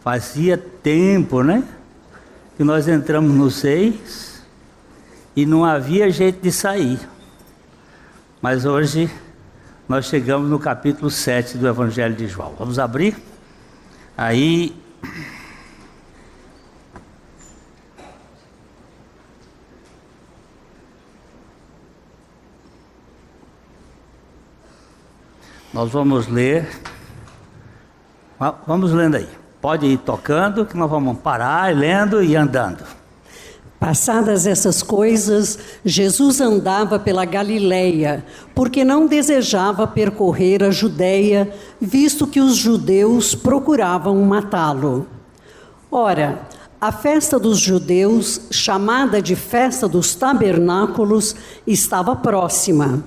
Fazia tempo, né? Que nós entramos no 6 e não havia jeito de sair. Mas hoje nós chegamos no capítulo 7 do Evangelho de João. Vamos abrir? Aí... nós vamos ler, vamos lendo aí, pode ir tocando que nós vamos parar, lendo e andando. Passadas essas coisas, Jesus andava pela Galileia, porque não desejava percorrer a Judéia, visto que os judeus procuravam matá-lo. Ora, a festa dos judeus, chamada de Festa dos Tabernáculos, estava próxima.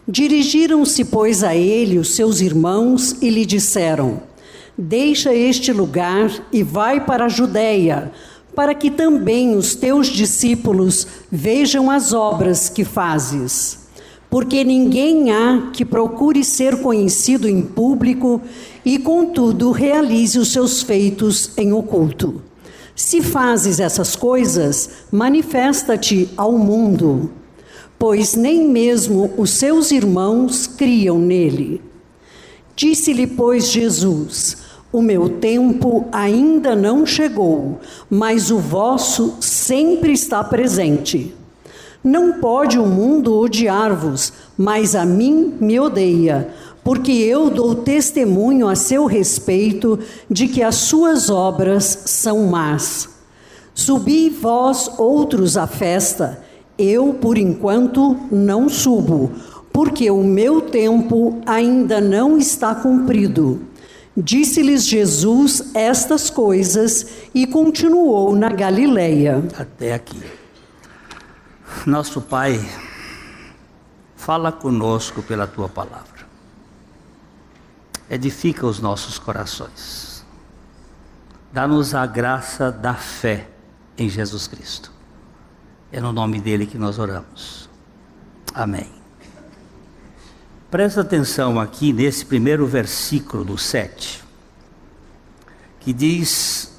Dirigiram-se, pois, a ele os seus irmãos e lhe disseram: deixa este lugar e vai para a Judéia, para que também os teus discípulos vejam as obras que fazes. Porque ninguém há que procure ser conhecido em público e, contudo, realize os seus feitos em oculto. Se fazes essas coisas, manifesta-te ao mundo, pois nem mesmo os seus irmãos criam nele. Disse-lhe, pois, Jesus: o meu tempo ainda não chegou, mas o vosso sempre está presente. Não pode o mundo odiar-vos, mas a mim me odeia, porque eu dou testemunho a seu respeito de que as suas obras são más. Subi vós outros à festa, eu, por enquanto, não subo, porque o meu tempo ainda não está cumprido. Disse-lhes Jesus estas coisas e continuou na Galileia. Até aqui. Nosso Pai, fala conosco pela Tua palavra. Edifica os nossos corações. Dá-nos a graça da fé em Jesus Cristo. É no nome dele que nós oramos. Amém. Presta atenção aqui nesse primeiro versículo do 7, que diz: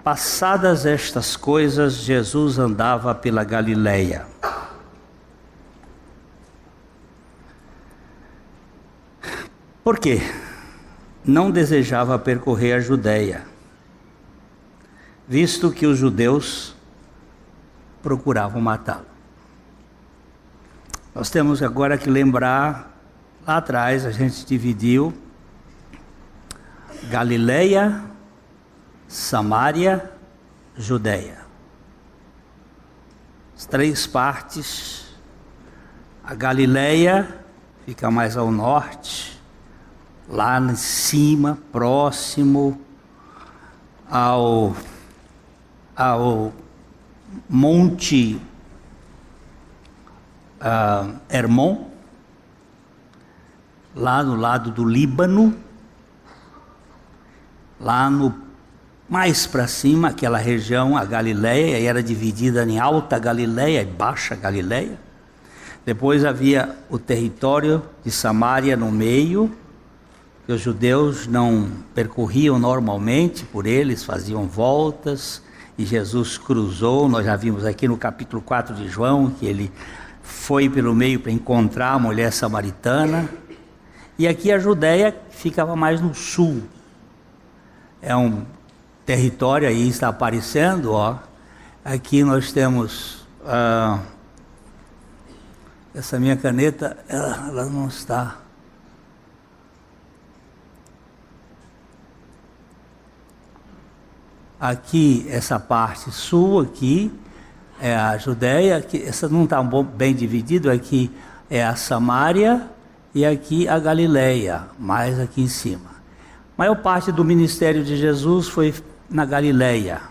passadas estas coisas, Jesus andava pela Galileia. Por quê? Não desejava percorrer a Judéia, visto que os judeus procuravam matá-lo. Nós temos agora que lembrar, lá atrás a gente dividiu Galileia, Samaria, Judéia. As três partes. A Galileia fica mais ao norte, lá em cima, próximo ao Monte Hermon, lá no lado do Líbano, lá no mais para cima, aquela região, a Galileia, era dividida em Alta Galileia e Baixa Galileia. Depois havia o território de Samaria no meio, que os judeus não percorriam normalmente por eles, faziam voltas, e Jesus cruzou. Nós já vimos aqui no capítulo 4 de João, que ele foi pelo meio para encontrar a mulher samaritana. E aqui a Judéia ficava mais no sul. É um território, aí está aparecendo, ó. Aqui nós temos... essa minha caneta, ela não está... Aqui, essa parte sul aqui, é a Judéia, aqui, essa não está bem dividido, aqui é a Samaria e aqui a Galileia, mais aqui em cima. A maior parte do ministério de Jesus foi na Galileia,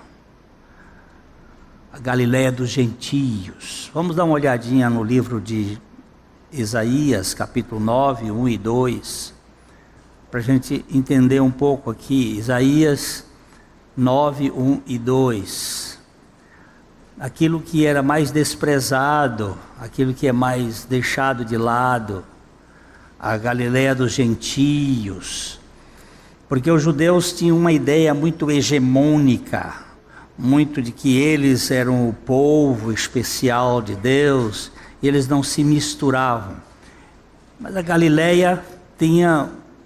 a Galileia dos gentios. Vamos dar uma olhadinha no livro de Isaías, capítulo 9, 1 e 2, para a gente entender um pouco aqui. Isaías 9, 1 e 2. Aquilo que era mais desprezado, aquilo que é mais deixado de lado, a Galileia dos gentios. Porque os judeus tinham uma ideia muito hegemônica, muito de que eles eram o povo especial de Deus, e eles não se misturavam. Mas a Galileia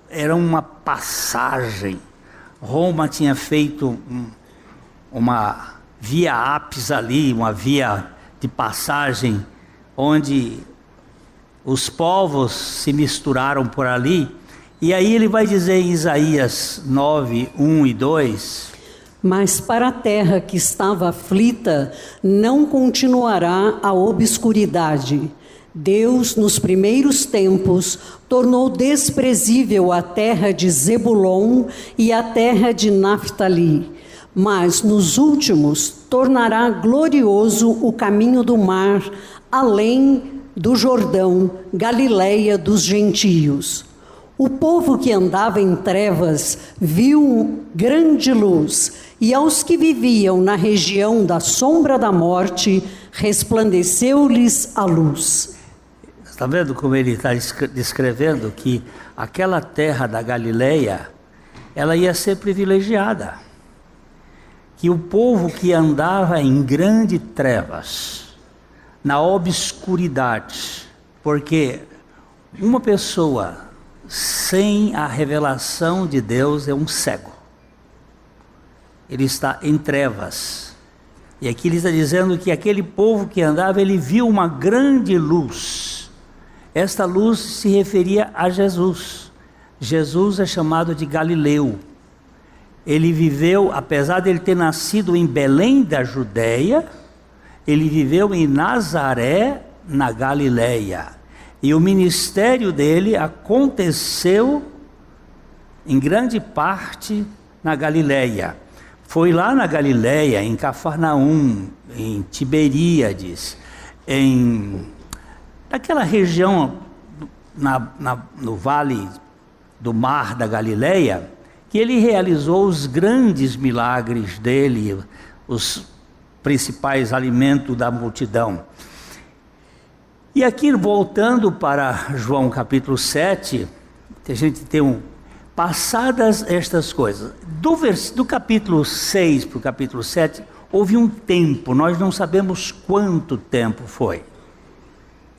era uma passagem. Roma tinha feito uma via ápis ali, uma via de passagem, onde os povos se misturaram por ali. E aí ele vai dizer em Isaías 9, 1 e 2... Mas para a terra que estava aflita, não continuará a obscuridade. Deus, nos primeiros tempos, tornou desprezível a terra de Zebulon e a terra de Naftali. Mas nos últimos, tornará glorioso o caminho do mar, além do Jordão, Galileia dos gentios. O povo que andava em trevas viu grande luz, e aos que viviam na região da sombra da morte, resplandeceu-lhes a luz. Está vendo como ele está descrevendo que aquela terra da Galileia, ela ia ser privilegiada. Que o povo que andava em grandes trevas, na obscuridade, porque uma pessoa sem a revelação de Deus é um cego. Ele está em trevas. E aqui ele está dizendo que aquele povo que andava, ele viu uma grande luz. Esta luz se referia a Jesus. Jesus é chamado de Galileu. Ele viveu, apesar de ele ter nascido em Belém da Judéia, ele viveu em Nazaré, na Galileia. E o ministério dele aconteceu em grande parte na Galileia. Foi lá na Galileia, em Cafarnaum, em Tiberíades, naquela região no vale do mar da Galileia, que ele realizou os grandes milagres dele, os principais alimentos da multidão. E aqui, voltando para João capítulo 7, a gente tem passadas estas coisas, do capítulo 6 para o capítulo 7, houve um tempo, nós não sabemos quanto tempo foi.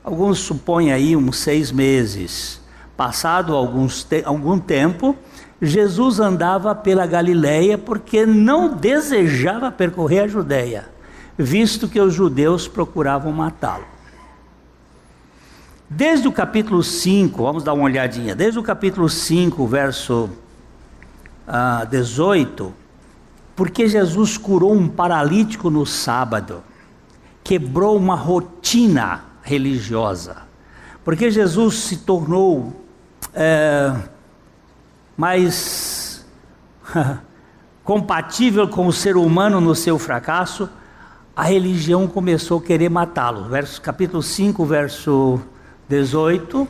Alguns supõem aí uns 6 meses. Passado algum tempo, Jesus andava pela Galileia porque não desejava percorrer a Judéia, visto que os judeus procuravam matá-lo. Desde o capítulo 5, vamos dar uma olhadinha, desde o capítulo 5, verso 18, porque Jesus curou um paralítico no sábado, quebrou uma rotina religiosa, porque Jesus se tornou mais compatível com o ser humano no seu fracasso, a religião começou a querer matá-lo. Capítulo 5, verso 18.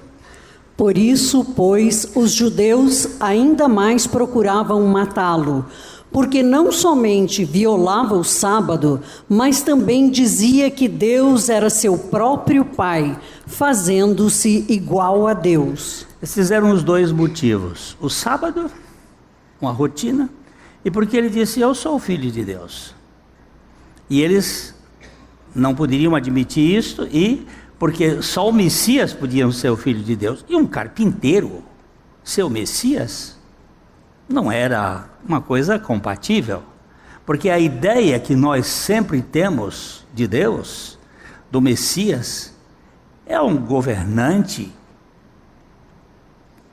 Por isso, pois, os judeus ainda mais procuravam matá-lo, porque não somente violava o sábado, mas também dizia que Deus era seu próprio Pai, fazendo-se igual a Deus. Esses eram os dois motivos: o sábado, uma rotina, e porque ele disse: eu sou o Filho de Deus. E eles não poderiam admitir isso, porque só o Messias podia ser o Filho de Deus. E um carpinteiro ser o Messias não era uma coisa compatível, porque a ideia que nós sempre temos de Deus, do Messias, é um governante,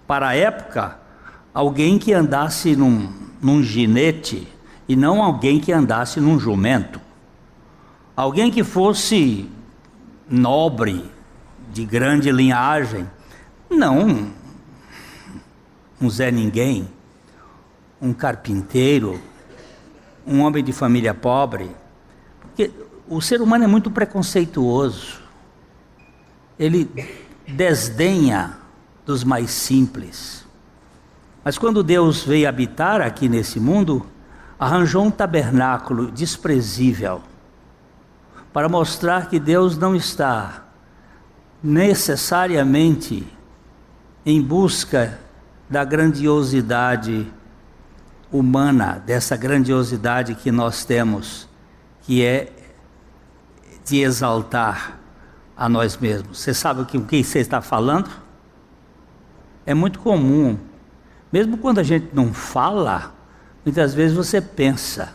para a época, alguém que andasse num ginete, e não alguém que andasse num jumento. Alguém que fosse nobre, de grande linhagem, não um Zé Ninguém, um carpinteiro, um homem de família pobre. Porque o ser humano é muito preconceituoso, ele desdenha dos mais simples. Mas quando Deus veio habitar aqui nesse mundo, arranjou um tabernáculo desprezível, para mostrar que Deus não está necessariamente em busca da grandiosidade humana, dessa grandiosidade que nós temos, que é de exaltar a nós mesmos. Você sabe o que você está falando? É muito comum, mesmo quando a gente não fala, muitas vezes você pensa,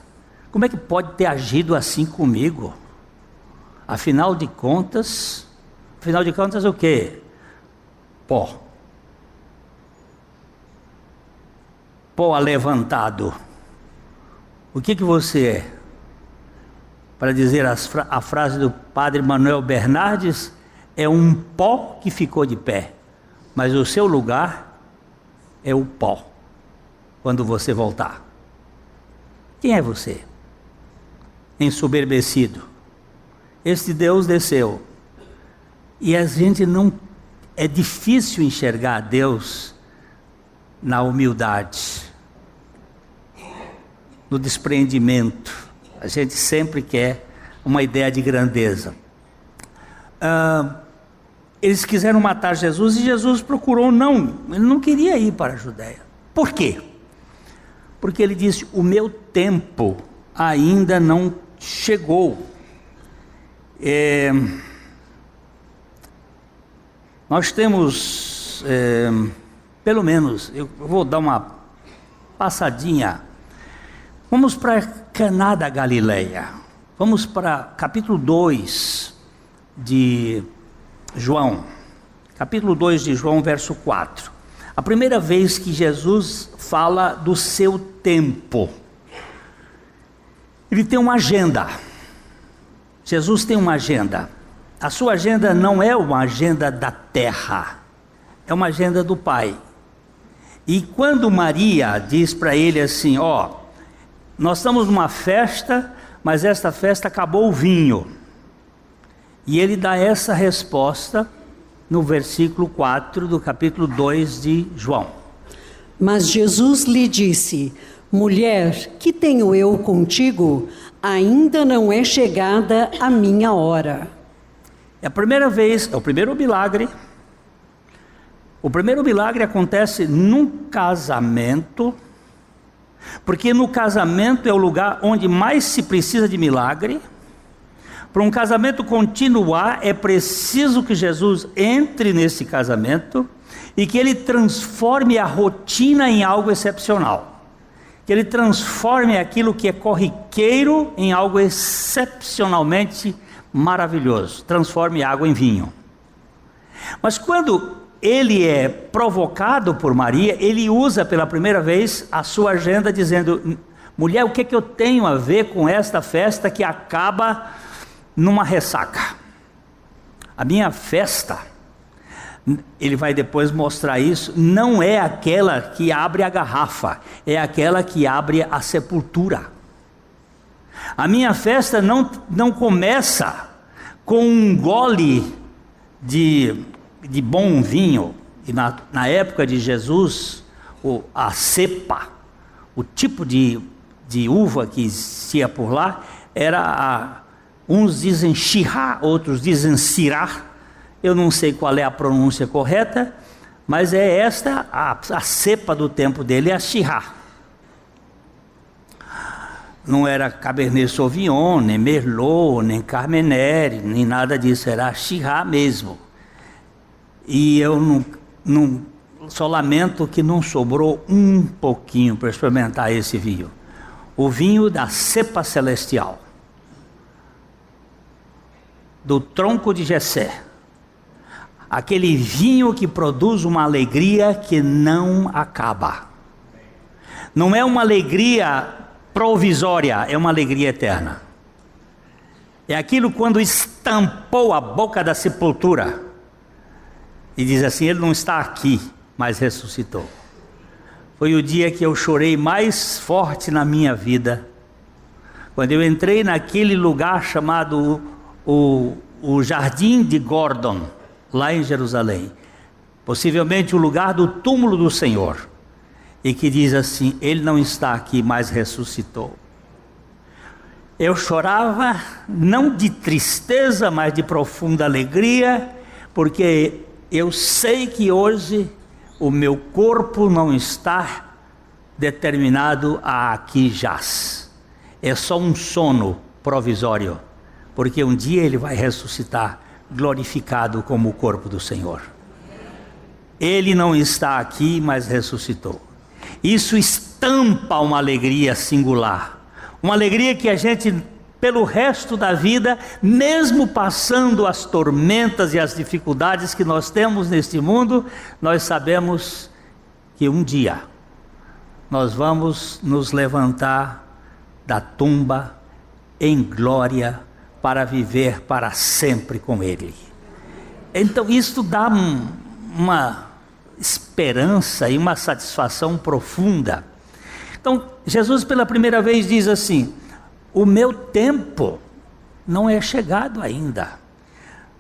como é que pode ter agido assim comigo? Afinal de contas o quê? Pó. Pó alevantado. O que você é? Para dizer a frase do padre Manuel Bernardes, é um pó que ficou de pé, mas o seu lugar é o pó, quando você voltar. Quem é você? Ensoberbecido. Este Deus desceu. E a gente não... É difícil enxergar Deus na humildade, no despreendimento. A gente sempre quer uma ideia de grandeza. Eles quiseram matar Jesus e Jesus procurou ele não queria ir para a Judéia. Por quê? Porque ele disse, o meu tempo ainda não chegou. Nós temos, pelo menos, eu vou dar uma passadinha. Vamos para Caná da Galileia. Vamos para capítulo 2 de João. Capítulo 2 de João, verso 4. A primeira vez que Jesus fala do seu tempo. Ele tem uma agenda. Jesus tem uma agenda. A sua agenda não é uma agenda da terra, é uma agenda do Pai. E quando Maria diz para ele assim, nós estamos numa festa, mas esta festa acabou o vinho. E ele dá essa resposta no versículo 4 do capítulo 2 de João. Mas Jesus lhe disse, mulher, que tenho eu contigo? Ainda não é chegada a minha hora. É a primeira vez, é o primeiro milagre. O primeiro milagre acontece num casamento, porque no casamento é o lugar onde mais se precisa de milagre. Para um casamento continuar, é preciso que Jesus entre nesse casamento e que ele transforme a rotina em algo excepcional. Que ele transforme aquilo que é corriqueiro em algo excepcionalmente maravilhoso. Transforme água em vinho. Mas quando ele é provocado por Maria, ele usa pela primeira vez a sua agenda dizendo, mulher, o que é que eu tenho a ver com esta festa que acaba numa ressaca? A minha festa, ele vai depois mostrar isso, não é aquela que abre a garrafa, é aquela que abre a sepultura. A minha festa não começa com um gole de bom vinho. E na época de Jesus, a cepa, o tipo de uva que existia por lá, era uns dizem shirá, outros dizem sirá. Eu não sei qual é a pronúncia correta, mas é esta, a cepa do tempo dele é a shirá. Não era Cabernet Sauvignon, nem Merlot, nem Carmenère, nem nada disso, era a shirá mesmo. E eu só lamento que não sobrou um pouquinho para experimentar esse vinho. O vinho da cepa celestial, do tronco de Jessé. Aquele vinho que produz uma alegria que não acaba. Não é uma alegria provisória, é uma alegria eterna. É aquilo quando estampou a boca da sepultura e diz assim, ele não está aqui, mas ressuscitou. Foi o dia que eu chorei mais forte na minha vida, quando eu entrei naquele lugar chamado o Jardim de Gordon, lá em Jerusalém, possivelmente o lugar do túmulo do Senhor, e que diz assim, ele não está aqui, mas ressuscitou. Eu chorava, não de tristeza, mas de profunda alegria, porque eu sei que hoje o meu corpo não está determinado a aqui jaz. É só um sono provisório, porque um dia ele vai ressuscitar glorificado como o corpo do Senhor. Ele não está aqui, mas ressuscitou. Isso estampa uma alegria singular, uma alegria que a gente, pelo resto da vida, mesmo passando as tormentas e as dificuldades que nós temos neste mundo, nós sabemos que um dia nós vamos nos levantar da tumba em glória para viver para sempre com Ele. Então isso dá uma esperança e uma satisfação profunda. Então Jesus pela primeira vez diz assim: o meu tempo não é chegado ainda.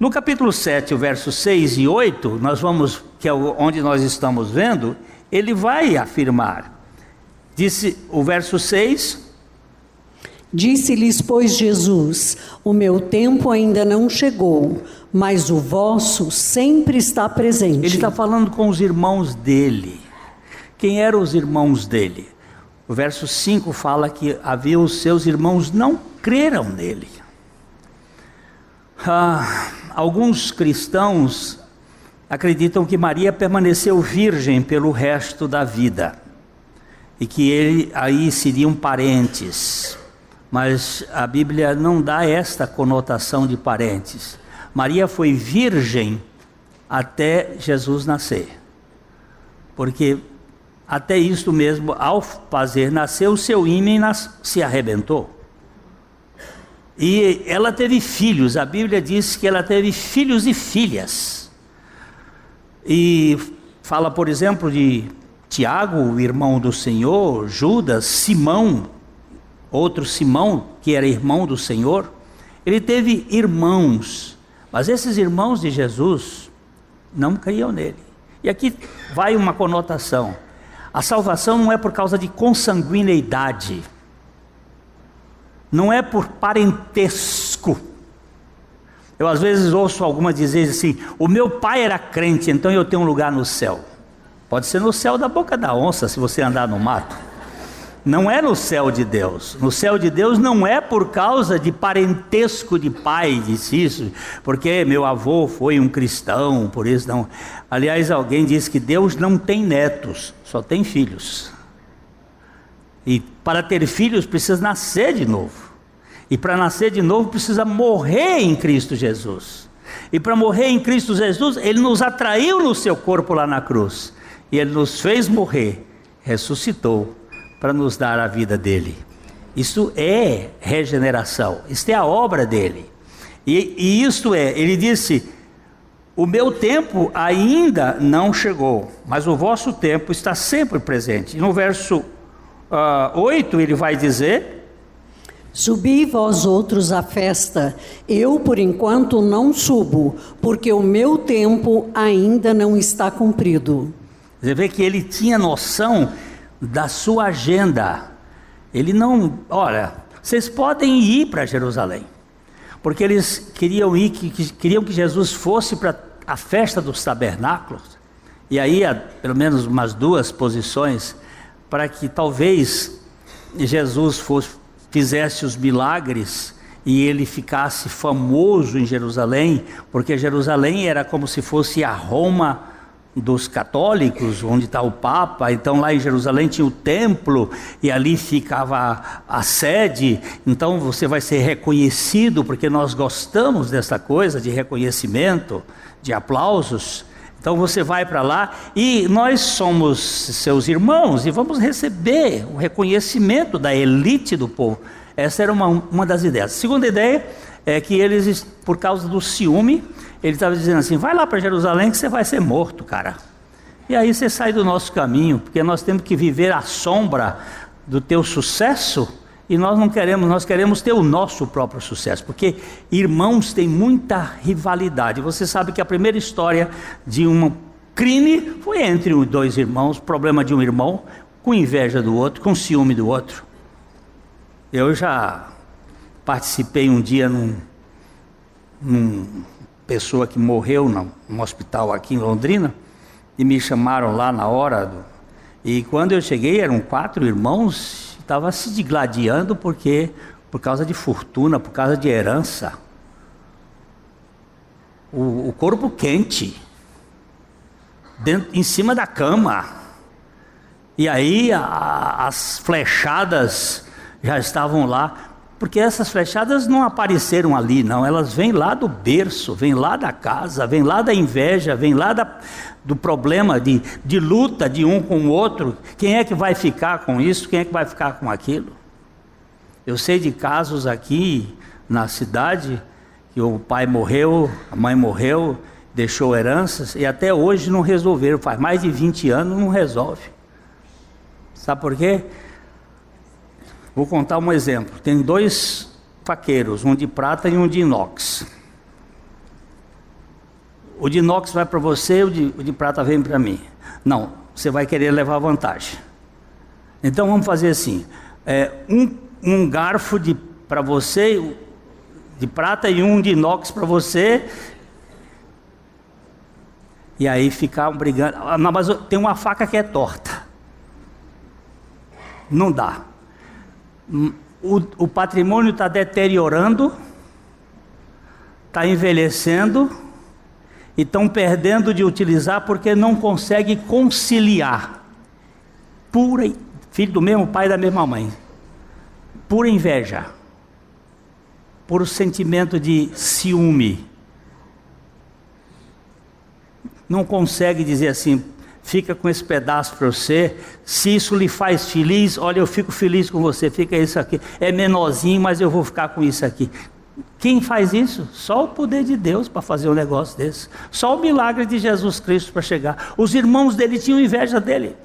No capítulo 7, o verso 6 e 8, nós vamos, que é onde nós estamos vendo, ele vai afirmar. Disse o verso 6: Disse-lhes, pois, Jesus: o meu tempo ainda não chegou, mas o vosso sempre está presente. Ele está falando com os irmãos dele. Quem eram os irmãos dele? O verso 5 fala que havia os seus irmãos não creram nele. Alguns cristãos acreditam que Maria permaneceu virgem pelo resto da vida e que ele aí seriam parentes, mas a Bíblia não dá esta conotação de parentes. Maria foi virgem até Jesus nascer, porque até isto mesmo, ao fazer nascer, o seu ímen se arrebentou. E ela teve filhos, a Bíblia diz que ela teve filhos e filhas. E fala, por exemplo, de Tiago, o irmão do Senhor, Judas, Simão, outro Simão, que era irmão do Senhor. Ele teve irmãos, mas esses irmãos de Jesus não criam nele. E aqui vai uma conotação. A salvação não é por causa de consanguineidade, não é por parentesco. Eu às vezes ouço algumas dizer assim: o meu pai era crente, então eu tenho um lugar no céu. Pode ser no céu da boca da onça, se você andar no mato. Não é no céu de Deus. No céu de Deus não é por causa de parentesco de pai, disse isso, porque meu avô foi um cristão, por isso não. Aliás, alguém disse que Deus não tem netos, só tem filhos. E para ter filhos precisa nascer de novo. E para nascer de novo precisa morrer em Cristo Jesus. E para morrer em Cristo Jesus, Ele nos atraiu no seu corpo lá na cruz. E Ele nos fez morrer, ressuscitou, para nos dar a vida dele. Isso é regeneração, isso é a obra dele. E isto é, ele disse: o meu tempo ainda não chegou, mas o vosso tempo está sempre presente. E no verso 8 ele vai dizer: Subi vós outros à festa, eu por enquanto não subo, porque o meu tempo ainda não está cumprido. Você vê que ele tinha noção da sua agenda. Ele não, olha, vocês podem ir para Jerusalém, porque eles queriam que Jesus fosse para a festa dos tabernáculos, e aí há pelo menos umas duas posições, para que talvez Jesus fizesse os milagres e ele ficasse famoso em Jerusalém, porque Jerusalém era como se fosse a Roma dos católicos, onde está o Papa. Então lá em Jerusalém tinha o templo e ali ficava a sede. Então você vai ser reconhecido, porque nós gostamos dessa coisa de reconhecimento, de aplausos. Então você vai para lá e nós somos seus irmãos e vamos receber o reconhecimento da elite do povo. Essa era uma das ideias. A segunda ideia é que eles, por causa do ciúme, ele estava dizendo assim: vai lá para Jerusalém que você vai ser morto, cara. E aí você sai do nosso caminho, porque nós temos que viver à sombra do teu sucesso, e nós não queremos, nós queremos ter o nosso próprio sucesso, porque irmãos têm muita rivalidade. Você sabe que a primeira história de um crime foi entre os dois irmãos, problema de um irmão com inveja do outro, com ciúme do outro. Eu já participei um dia num pessoa que morreu num hospital aqui em Londrina, e me chamaram lá na hora E quando eu cheguei, eram 4 irmãos, estavam se digladiando por causa de fortuna, por causa de herança. O corpo quente, em cima da cama. E aí as flechadas já estavam lá, porque essas flechadas não apareceram ali, não. Elas vêm lá do berço, vêm lá da casa, vêm lá da inveja, vêm lá do problema de luta de um com o outro. Quem é que vai ficar com isso? Quem é que vai ficar com aquilo? Eu sei de casos aqui na cidade que o pai morreu, a mãe morreu, deixou heranças e até hoje não resolveram. Faz mais de 20 anos não resolve. Sabe por quê? Vou contar um exemplo. Tem 2 faqueiros, um de prata e um de inox. O de inox vai para você, o de prata vem para mim. Não, você vai querer levar vantagem. Então vamos fazer assim: um garfo para você, de prata, e um de inox para você. E aí ficar brigando. Não, mas tem uma faca que é torta. Não dá. O patrimônio está deteriorando, está envelhecendo, e estão perdendo de utilizar porque não consegue conciliar. Filho do mesmo pai e da mesma mãe. Pura inveja. Puro sentimento de ciúme. Não consegue dizer assim: fica com esse pedaço para você, se isso lhe faz feliz, olha, eu fico feliz com você, fica isso aqui, é menorzinho, mas eu vou ficar com isso aqui. Quem faz isso? Só o poder de Deus para fazer um negócio desse, só o milagre de Jesus Cristo para chegar. Os irmãos dele tinham inveja dele.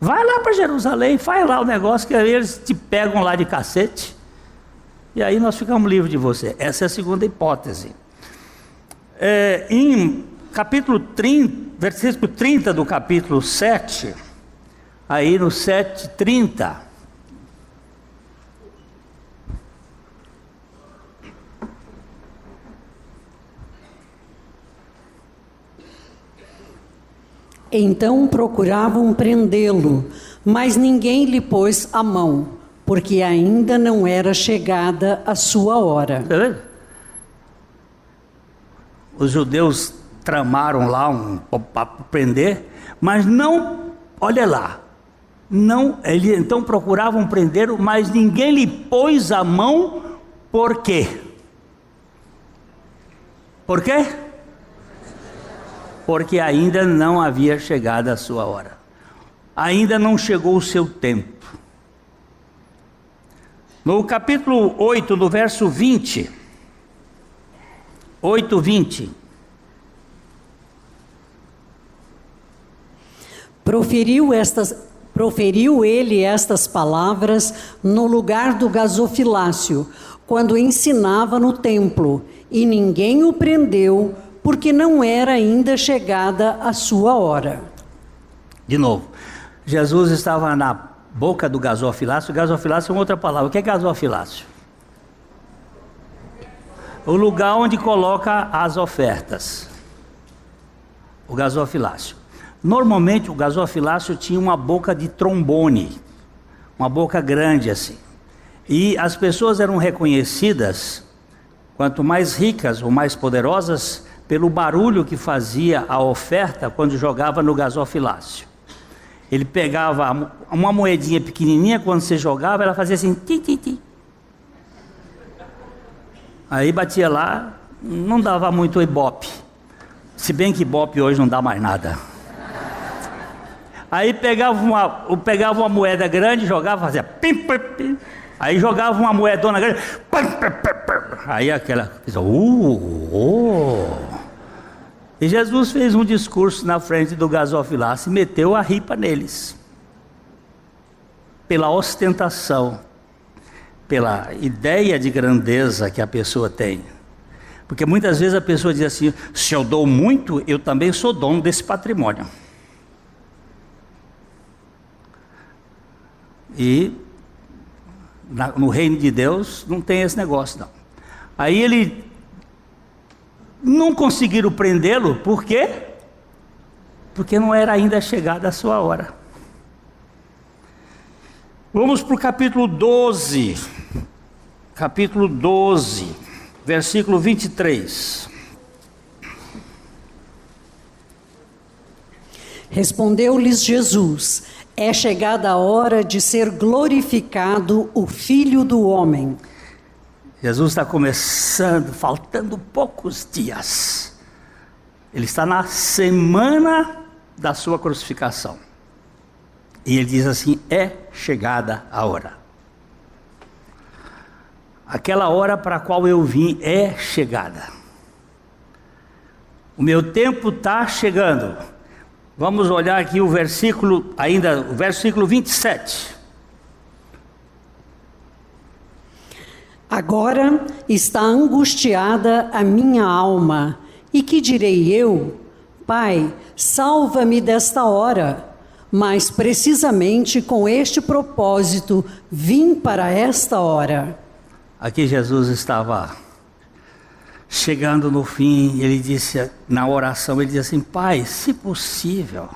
Vai lá para Jerusalém, faz lá o negócio, que aí eles te pegam lá de cacete, e aí nós ficamos livres de você. Essa é a segunda hipótese. Em capítulo 30, versículo 30 do capítulo 7, aí no 7:30, então procuravam prendê-lo, mas ninguém lhe pôs a mão, porque ainda não era chegada a sua hora. Tá vendo? Os judeus tramaram lá para prender, mas não, olha lá, não, eles então procuravam prender, mas ninguém lhe pôs a mão. Por quê? Por quê? Porque ainda não havia chegado a sua hora, ainda não chegou o seu tempo. No capítulo 8, no verso 20, 8:20, proferiu ele estas palavras no lugar do gasofilácio, quando ensinava no templo, e ninguém o prendeu, porque não era ainda chegada a sua hora. De novo, Jesus estava na boca do gasofilácio. Gasofilácio é uma outra palavra. O que é gasofilácio? O lugar onde coloca as ofertas. O gasofilácio. Normalmente o gasofilácio tinha uma boca de trombone, uma boca grande assim. E as pessoas eram reconhecidas, quanto mais ricas ou mais poderosas, pelo barulho que fazia a oferta quando jogava no gasofilácio. Ele pegava uma moedinha pequenininha, quando você jogava, ela fazia assim, ti, ti, ti. Aí batia lá, não dava muito ibope. Se bem que ibope hoje não dá mais nada. Aí pegava uma moeda grande, jogava, fazia pim, pim, pim. Aí jogava uma moedona grande, pim, pim, pim. Aí aquela, E Jesus fez um discurso na frente do gasofilácio e meteu a ripa neles. Pela ostentação, pela ideia de grandeza que a pessoa tem. Porque muitas vezes a pessoa diz assim, se eu dou muito, eu também sou dono desse patrimônio. E no reino de Deus não tem esse negócio não. Aí ele não conseguiram prendê-lo, por quê? porque não era ainda chegada a sua hora. Vamos para o capítulo 12, versículo 23. Respondeu-lhes Jesus: é chegada a hora de ser glorificado o Filho do Homem. Jesus está começando, faltando poucos dias. Ele está na semana da sua crucificação. E ele diz assim: é chegada a hora. Aquela hora para a qual eu vim é chegada. O meu tempo está chegando. Vamos olhar aqui o versículo 27. Agora está angustiada a minha alma. E que direi eu? Pai, salva-me desta hora. Mas precisamente com este propósito vim para esta hora. Aqui Jesus estava chegando no fim. Ele disse, na oração, ele disse assim: Pai, se possível,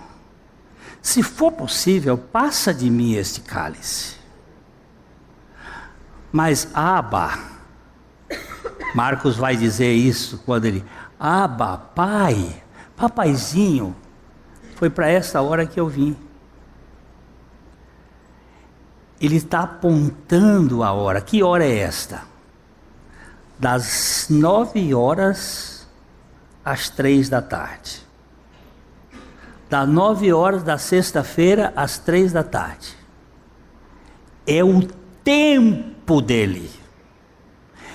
se for possível, passa de mim este cálice. Mas Abba, Marcos vai dizer isso quando ele: Abba, Pai, papaizinho, foi para essa hora que eu vim. Ele está apontando a hora. Que hora é esta? Das 9 horas às 3 da tarde. Das 9 horas da sexta-feira às 3 da tarde. É o tempo dele.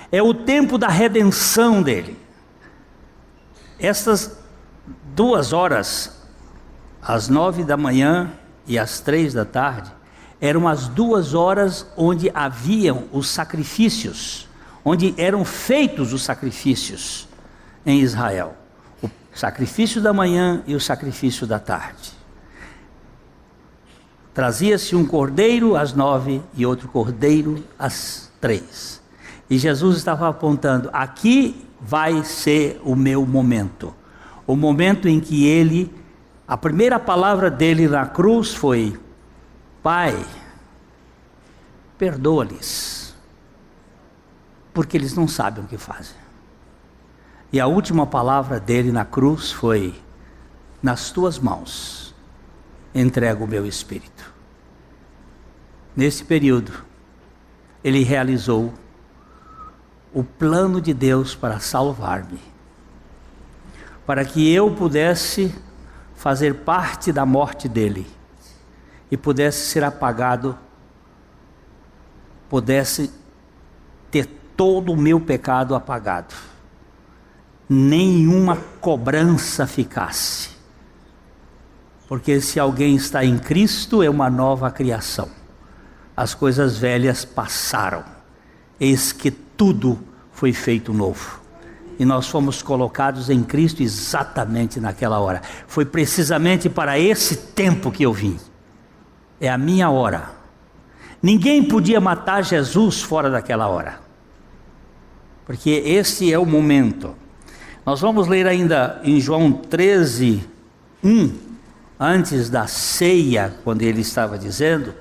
É o tempo da redenção dele. Essas 2 horas, às 9 da manhã e às 3 da tarde, eram as 2 horas onde haviam os sacrifícios, onde eram feitos os sacrifícios em Israel. O sacrifício da manhã e o sacrifício da tarde. Trazia-se um cordeiro às 9 e outro cordeiro às 3. E Jesus estava apontando: aqui vai ser o meu momento. O momento em que ele, a primeira palavra dele na cruz foi: Pai, perdoa-lhes, porque eles não sabem o que fazem. E a última palavra dele na cruz foi: nas tuas mãos entrego o meu espírito. Nesse período, ele realizou o plano de Deus para salvar-me, para que eu pudesse fazer parte da morte dele e pudesse ser apagado, pudesse ter todo o meu pecado apagado, nenhuma cobrança ficasse, porque se alguém está em Cristo é uma nova criação. As coisas velhas passaram, eis que tudo foi feito novo. E nós fomos colocados em Cristo exatamente naquela hora. Foi precisamente para esse tempo que eu vim. É a minha hora. Ninguém podia matar Jesus fora daquela hora, porque esse é o momento. Nós vamos ler ainda em João 13:1, antes da ceia, quando ele estava dizendo: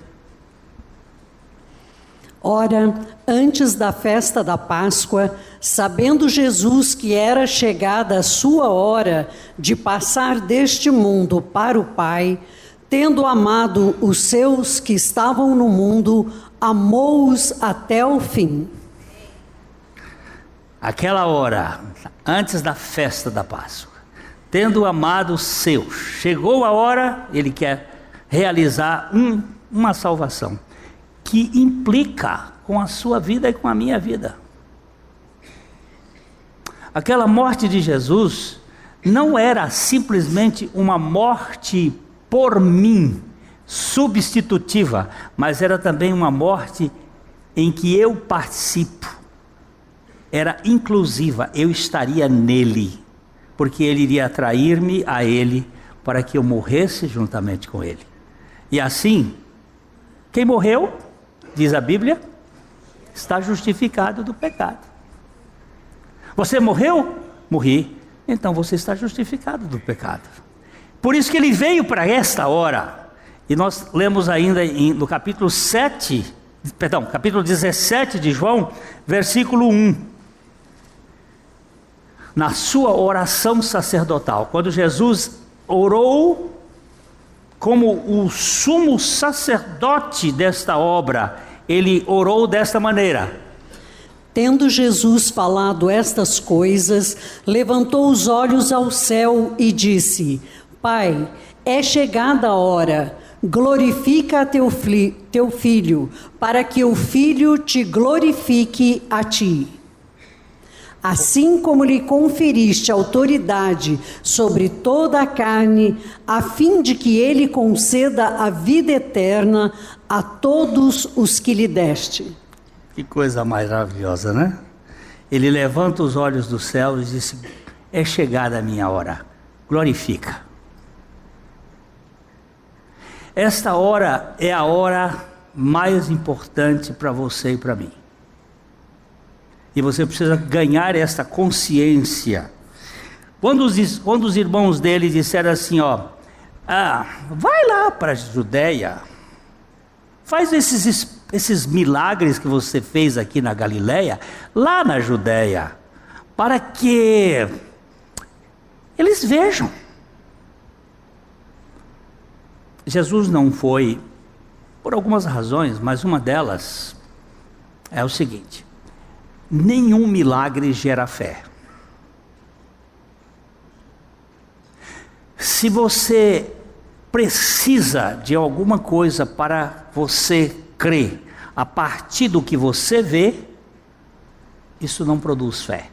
Ora, antes da festa da Páscoa, sabendo Jesus que era chegada a sua hora de passar deste mundo para o Pai, tendo amado os seus que estavam no mundo, amou-os até o fim. Aquela hora, antes da festa da Páscoa, tendo amado os seus, chegou a hora, ele quer realizar uma salvação, que implica com a sua vida e com a minha vida. Aquela morte de Jesus não era simplesmente uma morte por mim, substitutiva, mas era também uma morte em que eu participo. Era inclusiva, eu estaria nele, porque ele iria atrair-me a ele para que eu morresse juntamente com ele. E assim, quem morreu, diz a Bíblia, está justificado do pecado. Você morreu? Morri. Então você está justificado do pecado. Por isso que ele veio para esta hora. E nós lemos ainda no capítulo 17 de João, versículo 1. Na sua oração sacerdotal, quando Jesus orou como o sumo sacerdote desta obra, ele orou desta maneira: tendo Jesus falado estas coisas, levantou os olhos ao céu e disse: Pai, é chegada a hora, glorifica a teu filho, para que o filho te glorifique a ti. Assim como lhe conferiste autoridade sobre toda a carne, a fim de que ele conceda a vida eterna a todos os que lhe deste. Que coisa maravilhosa, né? Ele levanta os olhos do céu e diz: é chegada a minha hora, glorifica. Esta hora é a hora mais importante para você e para mim. E você precisa ganhar esta consciência. Quando os irmãos dele disseram assim, vai lá para a Judeia, faz esses milagres que você fez aqui na Galileia, lá na Judeia, para que eles vejam. Jesus não foi, por algumas razões, mas uma delas é o seguinte: nenhum milagre gera fé. Se você precisa de alguma coisa para você crer a partir do que você vê, isso não produz fé.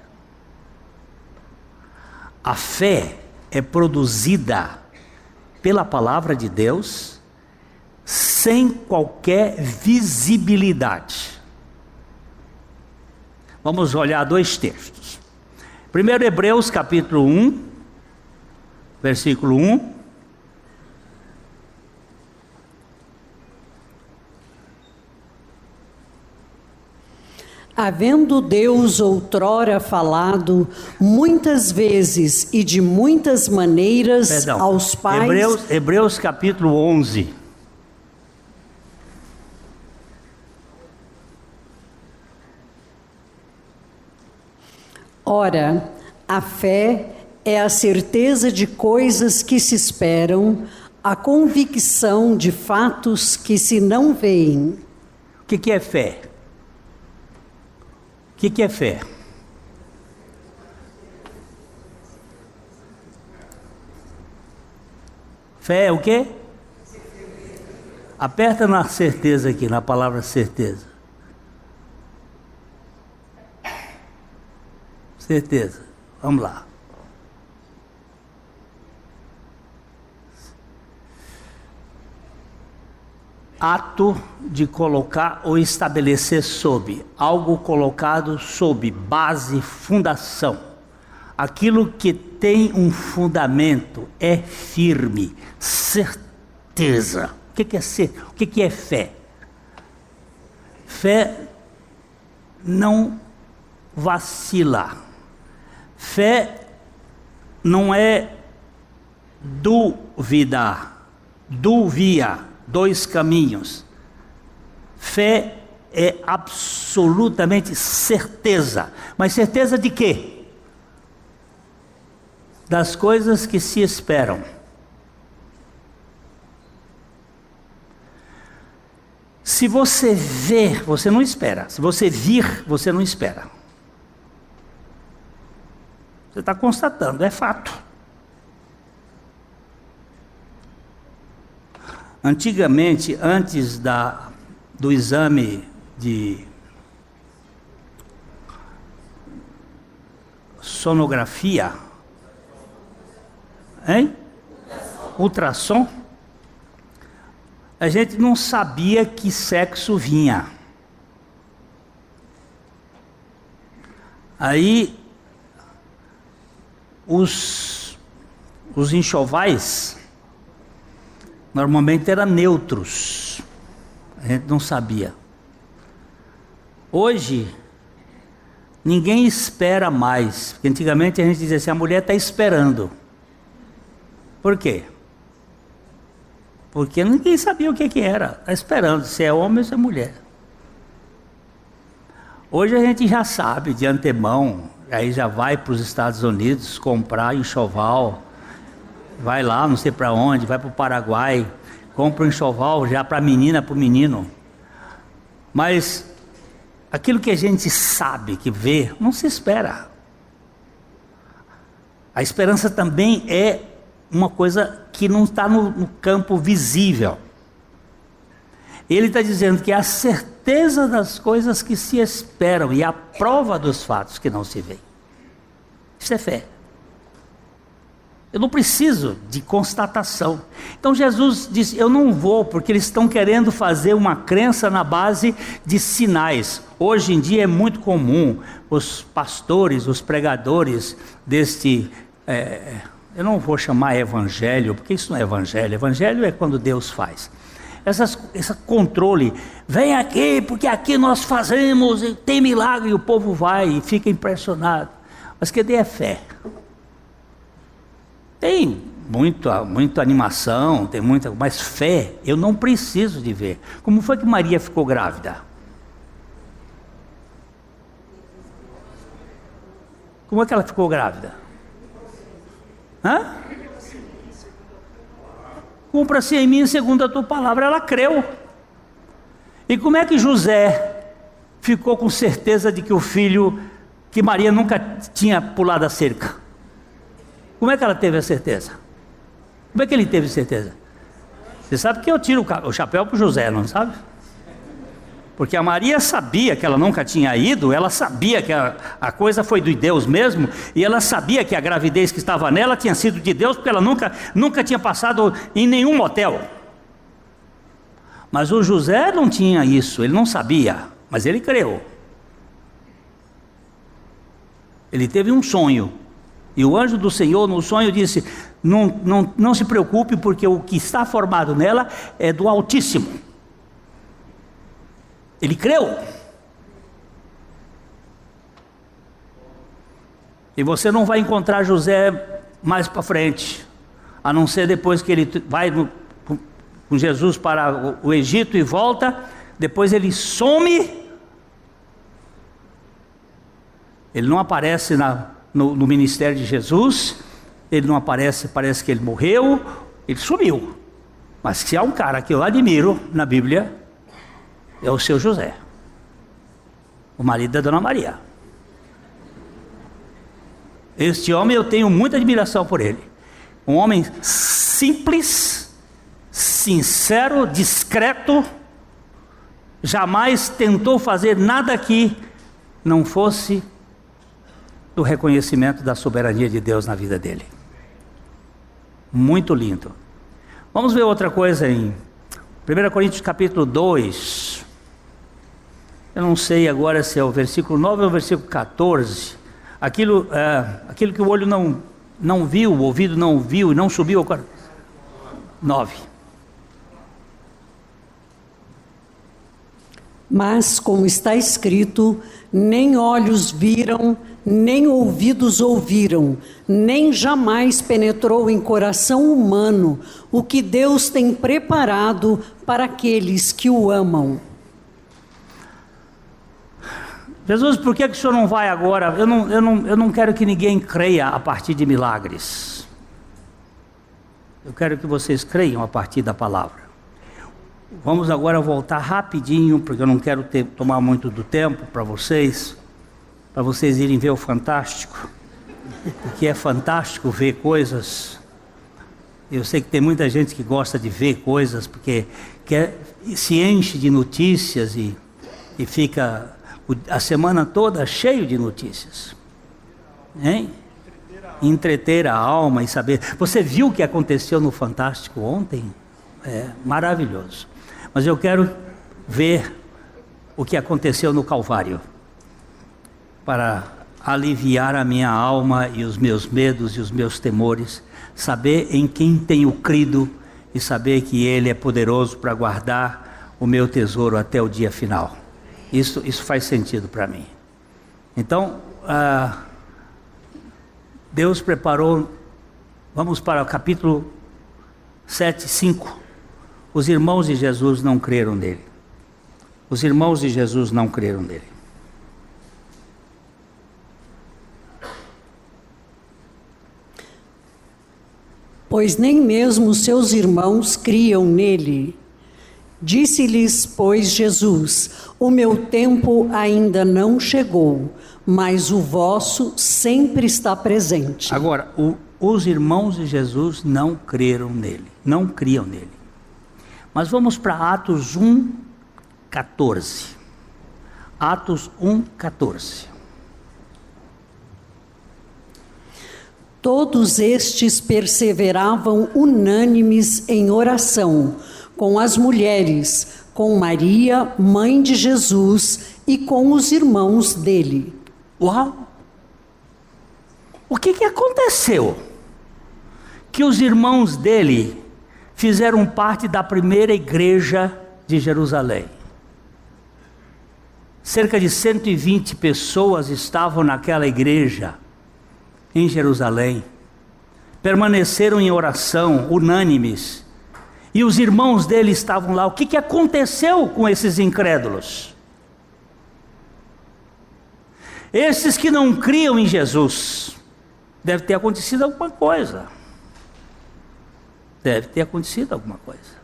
A fé é produzida pela palavra de Deus, sem qualquer visibilidade. Vamos olhar dois textos. Primeiro, Hebreus capítulo 1, versículo 1. Havendo Deus outrora falado muitas vezes e de muitas maneiras aos pais... Hebreus capítulo 11. Ora, a fé é a certeza de coisas que se esperam, a convicção de fatos que se não veem. O que é fé? O que é fé? Fé é o quê? Aperta na certeza aqui, na palavra certeza. Certeza. Vamos lá. Ato de colocar ou estabelecer sob, algo colocado sob base, fundação. Aquilo que tem um fundamento é firme, certeza. O que é ser? O que é fé? Fé não vacila. Fé não é duvidar, dois caminhos. Fé é absolutamente certeza. Mas certeza de quê? Das coisas que se esperam. Se você ver, você não espera. Se você vir, você não espera. Você está constatando, é fato. Antigamente, antes do exame de sonografia, ultrassom, a gente não sabia que sexo vinha. Aí os enxovais normalmente eram neutros, a gente não sabia. Hoje ninguém espera mais, porque antigamente a gente dizia assim: a mulher está esperando. Por quê? Porque ninguém sabia o que era. Está esperando se é homem ou se é mulher. Hoje a gente já sabe de antemão, aí já vai para os Estados Unidos comprar enxoval, vai lá, não sei para onde, vai para o Paraguai, compra um enxoval já para a menina, para o menino. Mas aquilo que a gente sabe, que vê, não se espera. A esperança também é uma coisa que não está no campo visível. Ele está dizendo que é a certeza das coisas que se esperam e a prova dos fatos que não se veem. Isso é fé. Eu não preciso de constatação. Então Jesus disse, eu não vou, porque eles estão querendo fazer uma crença na base de sinais. Hoje em dia é muito comum os pastores, os pregadores deste... eu não vou chamar evangelho, porque isso não é evangelho. Evangelho é quando Deus faz. Esse controle, vem aqui, porque aqui nós fazemos, e tem milagre, e o povo vai e fica impressionado. Mas cadê a fé? Tem muita animação, tem muita, mas fé eu não preciso de ver. Como foi que Maria ficou grávida? Como é que ela ficou grávida? Cumpra-se em mim segundo a tua palavra. Ela creu. E como é que José ficou com certeza de que o filho, que Maria nunca tinha pulado a cerca? Como é que ela teve a certeza? Como é que ele teve certeza? Você sabe que eu tiro o chapéu para o José, não sabe? Porque a Maria sabia que ela nunca tinha ido, ela sabia que a coisa foi de Deus mesmo, e ela sabia que a gravidez que estava nela tinha sido de Deus, porque ela nunca tinha passado em nenhum motel. Mas o José não tinha isso, ele não sabia, mas ele creu. Ele teve um sonho, e o anjo do Senhor no sonho disse, não se preocupe, porque o que está formado nela é do Altíssimo. Ele creu. E você não vai encontrar José mais para frente, a não ser depois que ele vai com Jesus para o Egito e volta, depois ele some. Ele não aparece no ministério de Jesus, ele não aparece, parece que ele morreu, ele sumiu. Mas se há um cara que eu admiro na Bíblia, é o seu José, o marido da Dona Maria. Este homem eu tenho muita admiração por ele. Um homem simples, sincero, discreto, jamais tentou fazer nada que não fosse do reconhecimento da soberania de Deus na vida dele. Muito lindo. Vamos ver outra coisa em 1 Coríntios capítulo 2. Eu não sei agora se é o versículo 9 ou o versículo 14. Aquilo que o olho não viu, o ouvido não viu e não subiu ao coração. 9. Mas, como está escrito, nem olhos viram, nem ouvidos ouviram, nem jamais penetrou em coração humano o que Deus tem preparado para aqueles que o amam. Jesus, por que o senhor não vai agora? Eu não quero que ninguém creia a partir de milagres. Eu quero que vocês creiam a partir da palavra. Vamos agora voltar rapidinho, porque eu não quero tomar muito do tempo para vocês irem ver o Fantástico, porque é fantástico ver coisas. Eu sei que tem muita gente que gosta de ver coisas, porque se enche de notícias e fica a semana toda cheio de notícias, hein? Entreter a alma e saber. Você viu o que aconteceu no Fantástico ontem? É maravilhoso. Mas eu quero ver o que aconteceu no Calvário, para aliviar a minha alma e os meus medos e os meus temores, saber em quem tenho crido e saber que Ele é poderoso para guardar o meu tesouro até o dia final. Isso faz sentido para mim. Então, Deus preparou Vamos para o capítulo 7, 5. Os irmãos de Jesus não creram nele. Os irmãos de Jesus não creram nele. Pois nem mesmo seus irmãos criam nele. Disse-lhes, pois, Jesus: o meu tempo ainda não chegou, mas o vosso sempre está presente. Agora, os irmãos de Jesus não creram nele, não criam nele. Mas vamos para Atos 1:14. Atos 1:14. Todos estes perseveravam unânimes em oração, com as mulheres, com Maria, mãe de Jesus, e com os irmãos dele. Uau! O que aconteceu? Que os irmãos dele fizeram parte da primeira igreja de Jerusalém. Cerca de 120 pessoas estavam naquela igreja em Jerusalém. Permaneceram em oração, unânimes. E os irmãos dele estavam lá. O que aconteceu com esses incrédulos? Esses que não criam em Jesus. Deve ter acontecido alguma coisa. Deve ter acontecido alguma coisa.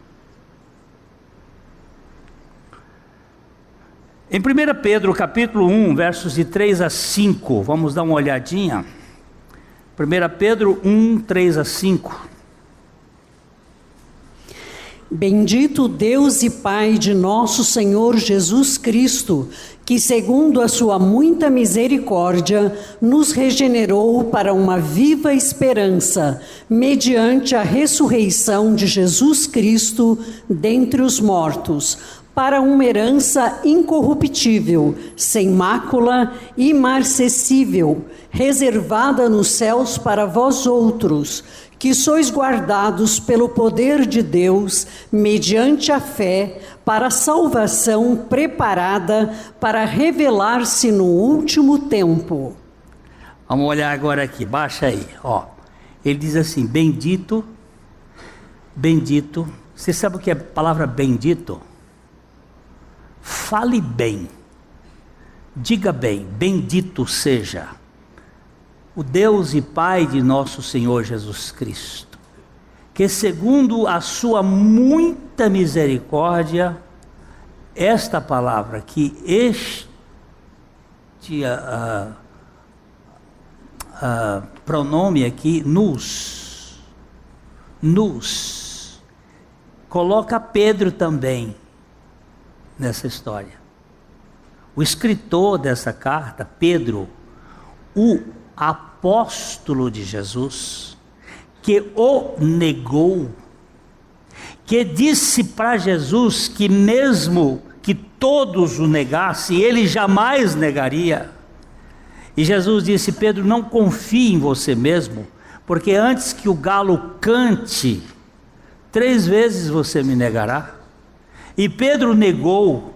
Em 1 Pedro capítulo 1, versos de 3 a 5, vamos dar uma olhadinha. 1 Pedro 1, 3 a 5. Bendito Deus e Pai de nosso Senhor Jesus Cristo, que segundo a sua muita misericórdia, nos regenerou para uma viva esperança, mediante a ressurreição de Jesus Cristo dentre os mortos, para uma herança incorruptível, sem mácula, imarcessível, reservada nos céus para vós outros, que sois guardados pelo poder de Deus, mediante a fé, para a salvação preparada para revelar-se no último tempo. Vamos olhar agora aqui, baixa aí, ó. Ele diz assim, bendito, bendito. Você sabe o que é a palavra bendito? Fale bem, diga bem, bendito seja o Deus e Pai de nosso Senhor Jesus Cristo, que segundo a sua muita misericórdia, esta palavra que pronome aqui, nos, coloca Pedro também nessa história. O escritor dessa carta, Pedro, o apóstolo de Jesus, que o negou, que disse para Jesus que mesmo que todos o negassem, ele jamais negaria. E Jesus disse, Pedro, não confie em você mesmo, porque antes que o galo cante, 3 vezes você me negará. E Pedro negou,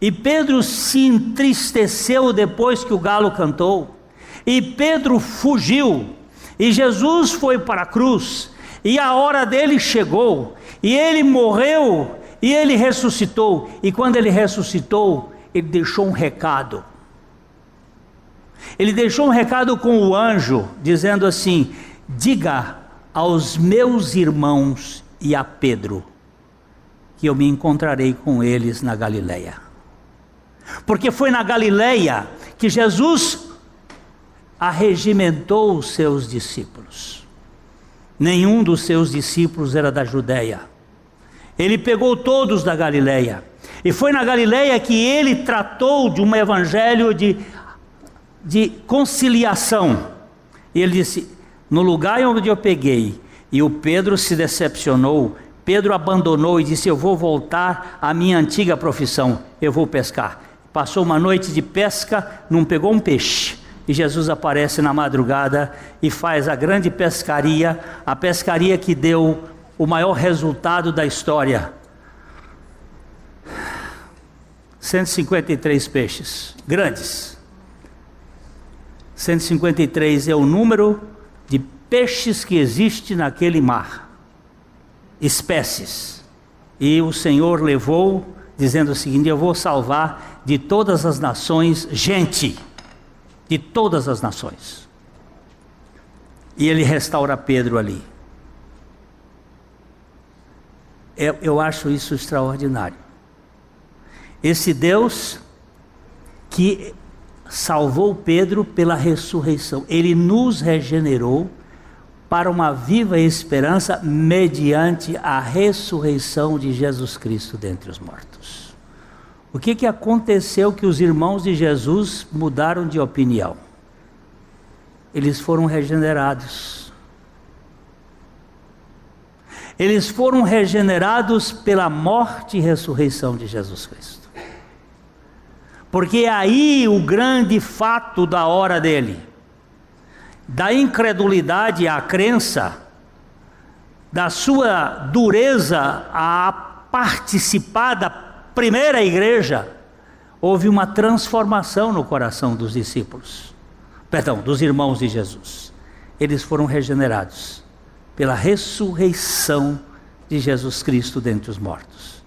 e Pedro se entristeceu depois que o galo cantou, e Pedro fugiu, e Jesus foi para a cruz, e a hora dele chegou, e ele morreu, e ele ressuscitou, e quando ele ressuscitou, ele deixou um recado. Ele deixou um recado com o anjo, dizendo assim, diga aos meus irmãos e a Pedro, que eu me encontrarei com eles na Galileia. Porque foi na Galileia que Jesus arregimentou os seus discípulos. Nenhum dos seus discípulos era da Judeia. Ele pegou todos da Galileia. E foi na Galileia que ele tratou de um evangelho de conciliação. E ele disse, no lugar onde eu peguei, e o Pedro se decepcionou, Pedro abandonou e disse, eu vou voltar à minha antiga profissão, eu vou pescar. Passou uma noite de pesca, não pegou um peixe. E Jesus aparece na madrugada e faz a grande pescaria, a pescaria que deu o maior resultado da história. 153 peixes, grandes. 153 é o número de peixes que existem naquele mar, espécies. E o Senhor levou, dizendo o seguinte: eu vou salvar de todas as nações gente, de todas as nações. E ele restaura Pedro ali. Eu acho isso extraordinário. Esse Deus que salvou Pedro pela ressurreição, ele nos regenerou para uma viva esperança mediante a ressurreição de Jesus Cristo dentre os mortos. O que aconteceu que os irmãos de Jesus mudaram de opinião? Eles foram regenerados. Eles foram regenerados pela morte e ressurreição de Jesus Cristo. Porque aí o grande fato da hora dele, da incredulidade à crença, da sua dureza a participar da primeira igreja, houve uma transformação no coração dos discípulos, dos irmãos de Jesus. Eles foram regenerados pela ressurreição de Jesus Cristo dentre os mortos.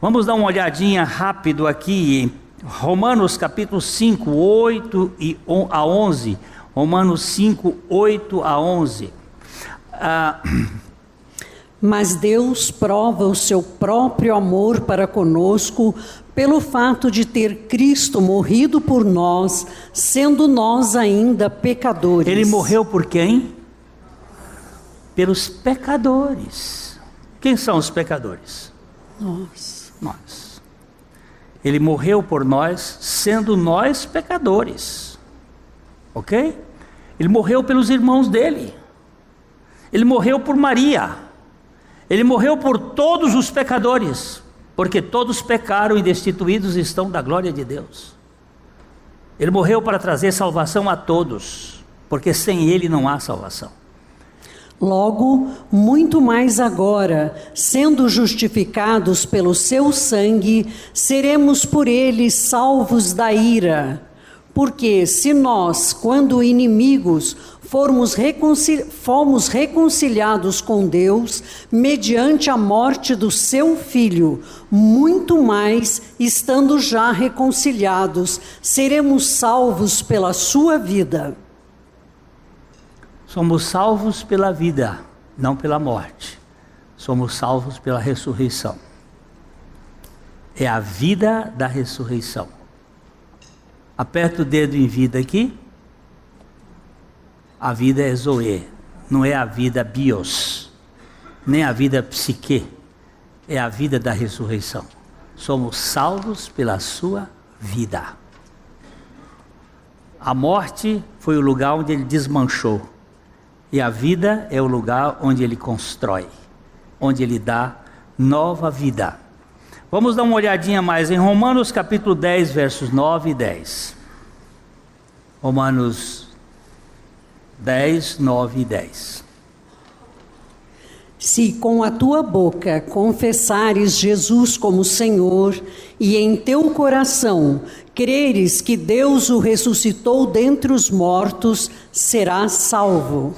Vamos dar uma olhadinha rápido aqui em Romanos capítulo 5, 8 a 11. Romanos 5, 8 a 11. Mas Deus prova o seu próprio amor para conosco pelo fato de ter Cristo morrido por nós, sendo nós ainda pecadores. Ele morreu por quem? Pelos pecadores. Quem são os pecadores? Nós. Ele morreu por nós, sendo nós pecadores. Ok? Ele morreu pelos irmãos dele. Ele morreu por Maria. Ele morreu por todos os pecadores, porque todos pecaram e destituídos estão da glória de Deus. Ele morreu para trazer salvação a todos, porque sem ele não há salvação. Logo, muito mais agora, sendo justificados pelo seu sangue, seremos por ele salvos da ira. Porque se nós, quando inimigos, fomos reconciliados com Deus, mediante a morte do seu Filho, muito mais, estando já reconciliados, seremos salvos pela sua vida. Somos salvos pela vida, não pela morte. Somos salvos pela ressurreição. É a vida da ressurreição. Aperta o dedo em vida aqui. A vida é zoe, não é a vida bios, nem a vida psique. É a vida da ressurreição. Somos salvos pela sua vida. A morte foi o lugar onde ele desmanchou. E a vida é o lugar onde ele constrói, onde ele dá nova vida. Vamos dar uma olhadinha mais em Romanos capítulo 10, versos 9 e 10. Romanos 10, 9 e 10. Se com a tua boca confessares Jesus como Senhor, e em teu coração creres que Deus o ressuscitou dentre os mortos, serás salvo.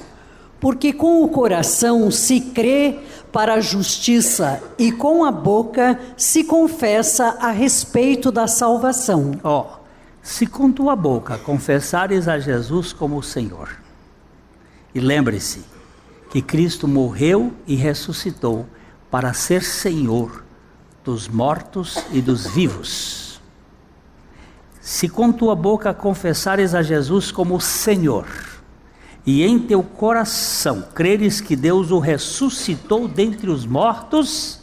Porque com o coração se crê para a justiça, e com a boca se confessa a respeito da salvação. Se com tua boca confessares a Jesus como o Senhor, e lembre-se que Cristo morreu e ressuscitou para ser Senhor dos mortos e dos vivos. Se com tua boca confessares a Jesus como Senhor, e em teu coração creres que Deus o ressuscitou dentre os mortos,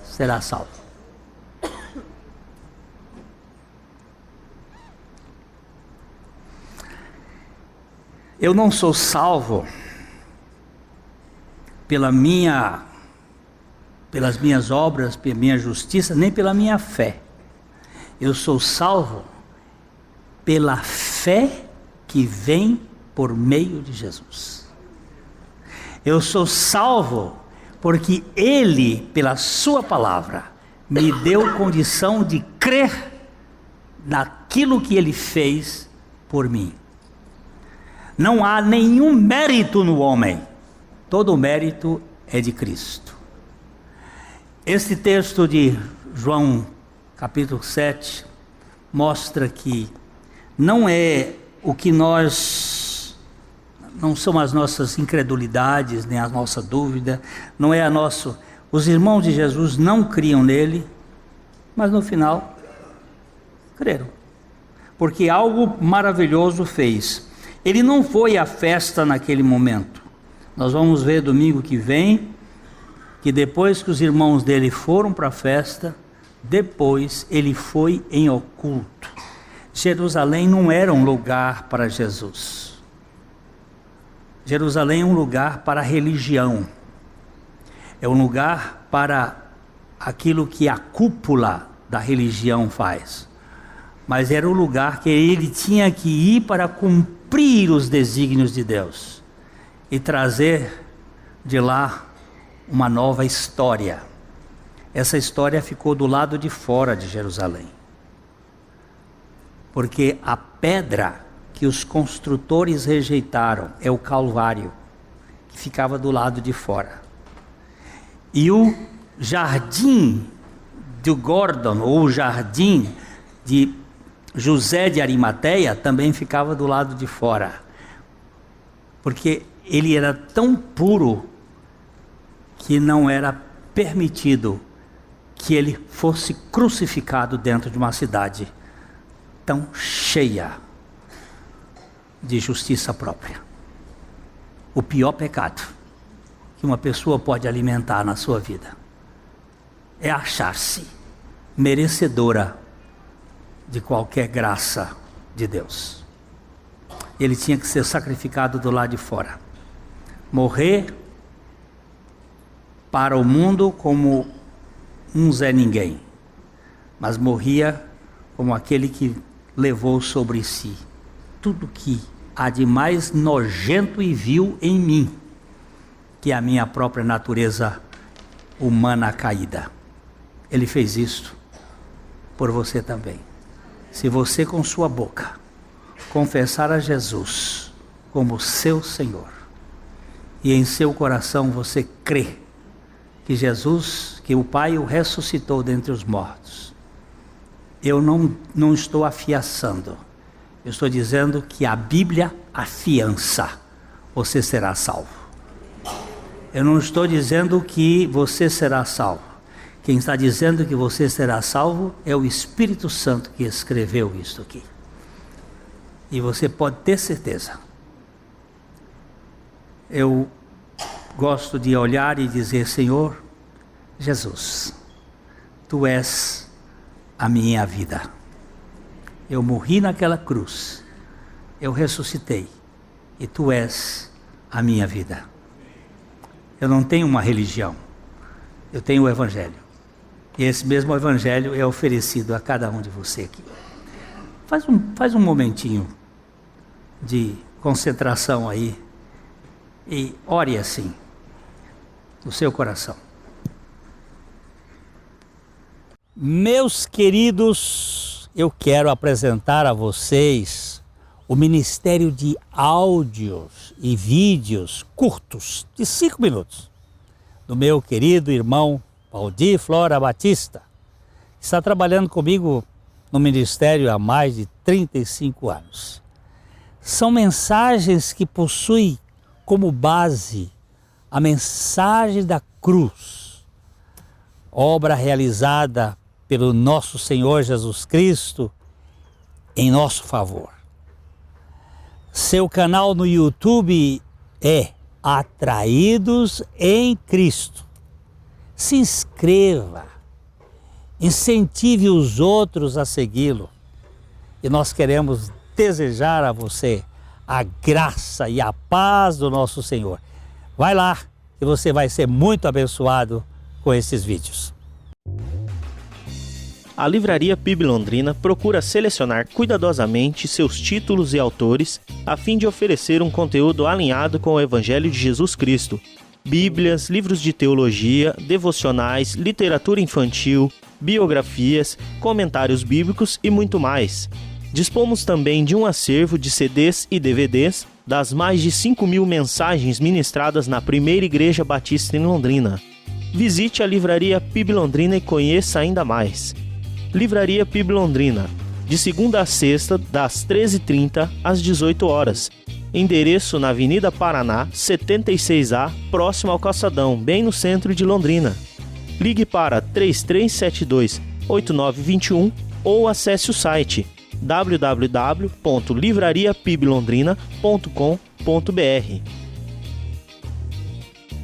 será salvo. Eu não sou salvo pelas minhas obras, pela minha justiça, nem pela minha fé. Eu sou salvo pela fé que vem por meio de Jesus. Eu sou salvo porque Ele, pela sua palavra, me deu condição de crer naquilo que Ele fez por mim. Não há nenhum mérito no homem. Todo o mérito é de Cristo. Este texto de João, capítulo 7, mostra que não é o que nós, não são as nossas incredulidades, nem a nossa dúvida, não é a nossa... Os irmãos de Jesus não criam nele, mas no final, creram. Porque algo maravilhoso fez. Ele não foi à festa naquele momento. Nós vamos ver domingo que vem, que depois que os irmãos dele foram para a festa, depois ele foi em oculto. Jerusalém não era um lugar para Jesus. Jerusalém é um lugar para a religião. É um lugar para aquilo que a cúpula da religião faz. Mas era o lugar que ele tinha que ir para cumprir os desígnios de Deus e trazer de lá uma nova história. Essa história ficou do lado de fora de Jerusalém, porque a pedra que os construtores rejeitaram é o Calvário, que ficava do lado de fora. E o jardim do Gordon, ou o jardim de José de Arimateia, também ficava do lado de fora, porque ele era tão puro que não era permitido que ele fosse crucificado dentro de uma cidade tão cheia de justiça própria. O pior pecado que uma pessoa pode alimentar na sua vida é achar-se merecedora de qualquer graça de Deus. Ele tinha que ser sacrificado do lado de fora, morrer para o mundo como um Zé Ninguém, mas morria como aquele que levou sobre si tudo que há de mais nojento e vil em mim, que é a minha própria natureza humana caída. Ele fez isso por você também. Se você com sua boca confessar a Jesus como seu Senhor, e em seu coração você crê que Jesus, que o Pai o ressuscitou dentre os mortos, eu não estou afiaçando, eu estou dizendo que a Bíblia afiança, você será salvo. Eu não estou dizendo que você será salvo. Quem está dizendo que você será salvo é o Espírito Santo que escreveu isso aqui. E você pode ter certeza. Eu gosto de olhar e dizer: Senhor Jesus, Tu és a minha vida. Eu morri naquela cruz, eu ressuscitei, e Tu és a minha vida. Eu não tenho uma religião, eu tenho o Evangelho. E esse mesmo Evangelho é oferecido a cada um de você aqui. Faz um momentinho de concentração aí e ore assim, no seu coração. Meus queridos, eu quero apresentar a vocês o Ministério de Áudios e Vídeos curtos, de 5 minutos, do meu querido irmão Valdir Flora Batista, que está trabalhando comigo no ministério há mais de 35 anos. São mensagens que possuem como base a mensagem da cruz, obra realizada pelo nosso Senhor Jesus Cristo em nosso favor. Seu canal no YouTube é Atraídos em Cristo. Se inscreva, incentive os outros a segui-lo. E nós queremos desejar a você a graça e a paz do nosso Senhor. Vai lá e você vai ser muito abençoado com esses vídeos. A Livraria PIB Londrina procura selecionar cuidadosamente seus títulos e autores a fim de oferecer um conteúdo alinhado com o Evangelho de Jesus Cristo. Bíblias, livros de teologia, devocionais, literatura infantil, biografias, comentários bíblicos e muito mais. Dispomos também de um acervo de CDs e DVDs das mais de 5.000 mensagens ministradas na primeira Igreja Batista em Londrina. Visite a Livraria PIB Londrina e conheça ainda mais. Livraria PIB Londrina, de segunda a sexta, das 13h30 às 18 horas. Endereço na Avenida Paraná, 76A, próximo ao Calçadão, bem no centro de Londrina. Ligue para 3372-8921 ou acesse o site www.livrariapiblondrina.com.br.